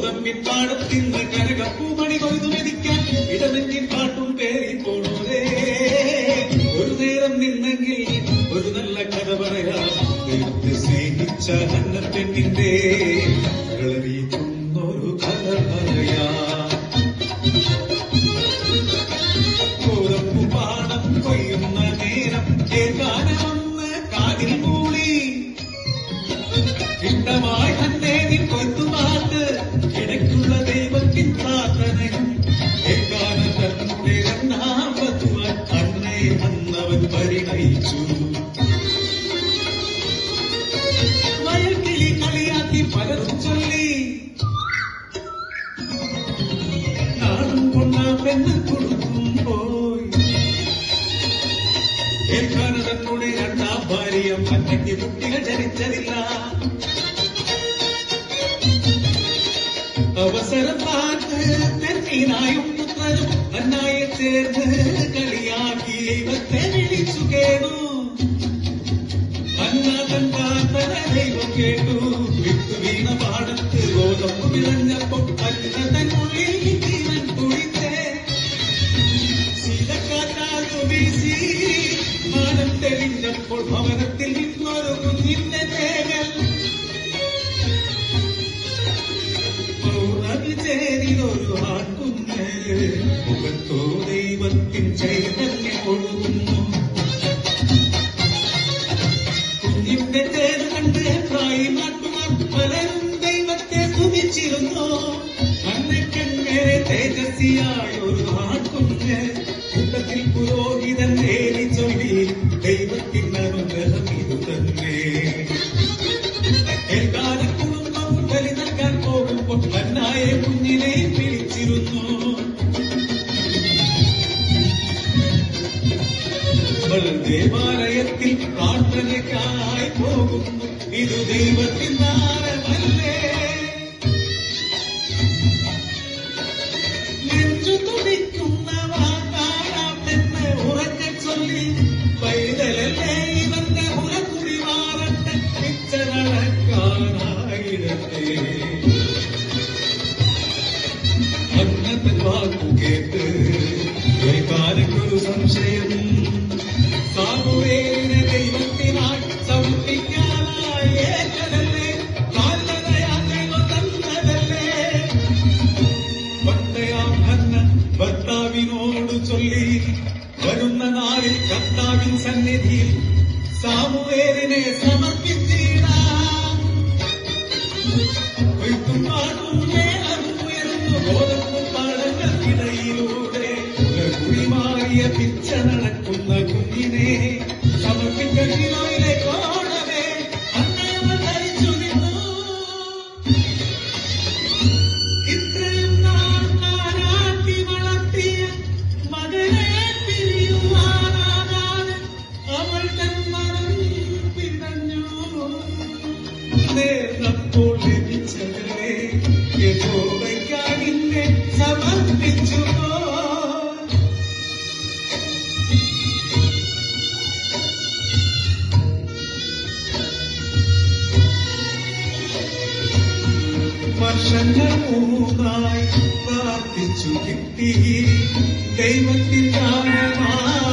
ഗോതമ്പിൻ പാടത്തിന്ന് കനകപ്പൂമണി കൊയ്തു മെതിക്കാൻ ഇടനെഞ്ചിൻ പാട്ടും പേരി പോണോരേ. ഒരു നേരം നിന്നെങ്കിൽ ഒരു നല്ല കഥ പറയാം. ദൈവത്തെ സ്നേഹിച്ച നല്ല പെണ്ണിന്റെ കളറിയിക്കുന്നൊരു കഥ പറയാം. ഗോതമ്പു പാടം കൊയ്യുന്ന നേരം കേൾക്കാനൊന്ന് കാതിൽ മൂളി. ഇഷ്ടമായി തന്നെ നീ കൊയ്ത്തുപാട്ട് ഇടയ്ക്കുള്ള ദൈവത്തിൻ പ്രാർത്ഥനയും കേൾക്കാനും തന്റെ രണ്ടാം വധുവാൻ അന്നേ അന്നവൻ പരിണയിച്ചു. വയൽക്കിളി കളിയാക്കി പലതും ചൊല്ലി നാടും കൊണ്ട പെണ്ണ് കൊടുക്കും പോയി. കേൾക്കാന തന്നോട് രണ്ടാം ഭാര്യ മറ്റയ്ക്ക് കുട്ടികൾ ജനിച്ചതില്ല. അവസരം പാട്ട് തെന്നീനായും പുത്രനും അന്നായെ ചേർന്ന് കളിയാക്കി ദൈവത്തെ വിളിച്ചു കേട്ടു. അന്നാഥൻ പ്രാർത്ഥന ദൈവം കേട്ടു. വിട്ടു വീണ പാടത്ത് ഗോതമ്പ് വിളഞ്ഞപ്പോൾ അന്നതൻ ഉള്ളിൽ ജീവൻ തുടിച്ചേ. ശീലക്കാറ്റാതു വീശി മാനം തെളിഞ്ഞപ്പോൾ ഭവനത്തിൽ നിന്നൊരു കുഞ്ഞിന്റെ തേങ്ങൽ ചേരിതൊരു ആൺകുഞ്ഞ് മുഖത്തോ ദൈവത്തിൻ ചൈതന്യം ഒഴുകുന്നു. കുഞ്ഞിന്റെ ചേര് കണ്ട് പ്രായം നാട്ടുകാർ പലരും ദൈവത്തെ സ്തുതിച്ചിരുന്നു. അന്നക്കെങ്ങനെ തേജസ്വിയായ ഒരു ആൺകുഞ്ഞ് കൂട്ടത്തിൽ പുരോഹിതൻ നേരി ചൊല്ലി ദൈവത്തിൻ അനുഗ്രഹം ഇതു തന്നെ. ഏകാല കുടുംബം ബലി നൽകാൻ പോകുമ്പോൾ അന്നായെ കുഞ്ഞിനെ വിളിച്ചിരുന്നു. ദേവാലയത്തിൽ പ്രാർത്ഥനയ്ക്കായി പോകുന്നു. ഇത് ദൈവത്തിൻ ദാനമല്ലേ. നെഞ്ചു തുടിക്കുന്ന വാക്കാരാമെന്ന് ഉറക്കെ ചൊല്ലി പൈതലല്ലേ ഇവന്റെ ഉറക്കുറി മാറട്ടെ പിച്ച നടക്കാനായിടട്ടെ. അന്നത്തെ വാക്കു കേട്ട് കേൾക്കാനൊരു സംശയം. സാമുവേലിനെ ദൈവത്തിനായി സമർപ്പിക്കാനായി ഏറ്റതല്ലേ. കാൽനടയാത്രകൾ തന്നതല്ലേ. പട്ടയാം ഹന്ന ഭർത്താവിനോട് ചൊല്ലി വരുന്ന നാളിൽ കർത്താവിൻ സന്നിധിയിൽ സാമുവേലിനെ സമർപ്പിച്ചിടാം. കൊയ്ത്തുപാടും മേളവും ഉയർന്നു ഗോതമ്പു പാടങ്ങൾക്കിടയിലൂടെ കുടിമാറിയ പിച്ച നടക്കുന്ന കുഞ്ഞിനെ സമർപ്പിച്ച ശിലോയിലെ കോണമേ അന്നവൻ ധരിച്ചു നിന്നു. ഇത്രയും നാൾ താനാട്ടി വളർത്തിയ മകനെ പിരിയുവാനാകാതെ അവൾ തൻ മനം പിടഞ്ഞു. നേർന്നപ്പോൾ ലഭിച്ചതല്ലേ യഹോവയ്ക്കാകിന്നെ സമർപ്പിച്ചു. വർഷങ്ങൾ മൂന്നായി പ്രാർത്ഥിച്ചു കിട്ടി ദൈവത്തിൻ ദാനമായി.